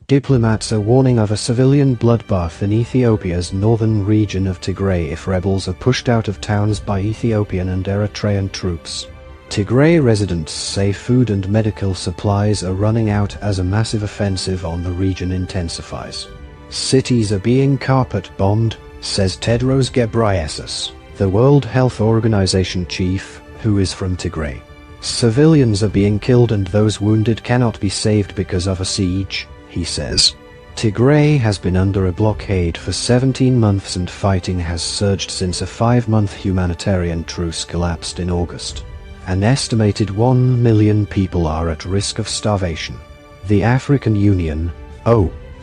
Diplomats are warning of a civilian bloodbath in Ethiopia's northern region of Tigray if rebels are pushed out of towns by Ethiopian and Eritrean troops. Tigray residents say food and medical supplies are running out as a massive offensive on the region intensifies. Cities are being carpet-bombed, says Tedros Ghebreyesus, the World Health Organization chief, who is from Tigray. Civilians are being killed and those wounded cannot be saved because of a siege, he says. Tigray has been under a blockade for 17 months and fighting has surged since a 5-month humanitarian truce collapsed in August. An estimated 1 million people are at risk of starvation. The African Union,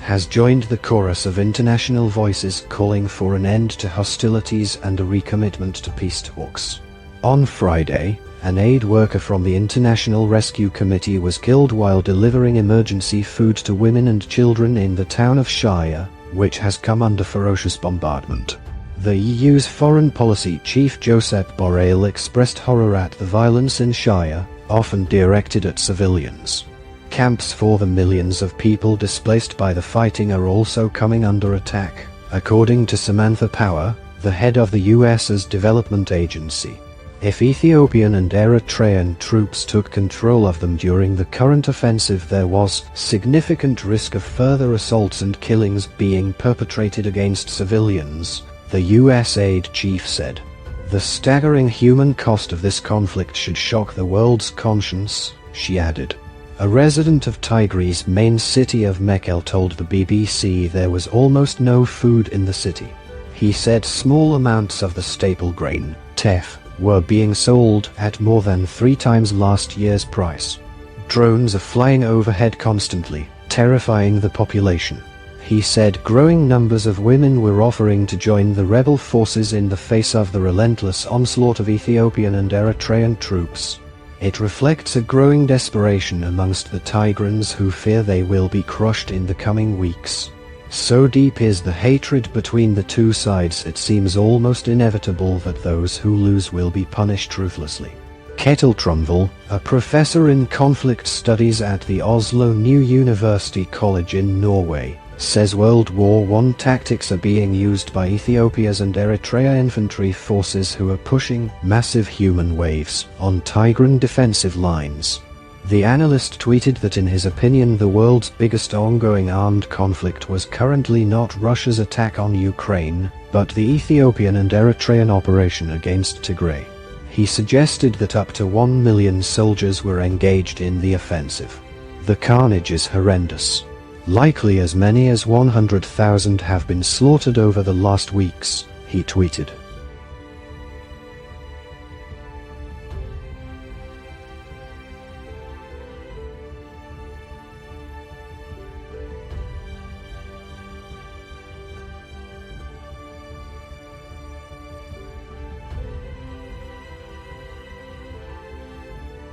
has joined the chorus of international voices calling for an end to hostilities and a recommitment to peace talks. On Friday, an aid worker from the International Rescue Committee was killed while delivering emergency food to women and children in the town of Shire, which has come under ferocious bombardment. The EU's foreign policy chief Josep Borrell expressed horror at the violence in Shire, often directed at civilians. Camps for the millions of people displaced by the fighting are also coming under attack, according to Samantha Power, the head of the US's development agency. If Ethiopian and Eritrean troops took control of them during the current offensive, there was significant risk of further assaults and killings being perpetrated against civilians, the US aid chief said. The staggering human cost of this conflict should shock the world's conscience, she added. A resident of Tigray's main city of Mekelle told the BBC there was almost no food in the city. He said small amounts of the staple grain, teff, were being sold at more than 3 times last year's price. Drones are flying overhead constantly, terrifying the population. He said growing numbers of women were offering to join the rebel forces in the face of the relentless onslaught of Ethiopian and Eritrean troops. It reflects a growing desperation amongst the Tigrans who fear they will be crushed in the coming weeks. So deep is the hatred between the two sides it seems almost inevitable that those who lose will be punished ruthlessly. Ketil Trumvoll, a professor in conflict studies at the Oslo New University College in Norway, says World War I tactics are being used by Ethiopia's and Eritrea infantry forces who are pushing massive human waves on Tigran defensive lines. The analyst tweeted that in his opinion the world's biggest ongoing armed conflict was currently not Russia's attack on Ukraine, but the Ethiopian and Eritrean operation against Tigray. He suggested that up to 1 million soldiers were engaged in the offensive. The carnage is horrendous. Likely as many as 100,000 have been slaughtered over the last weeks, he tweeted.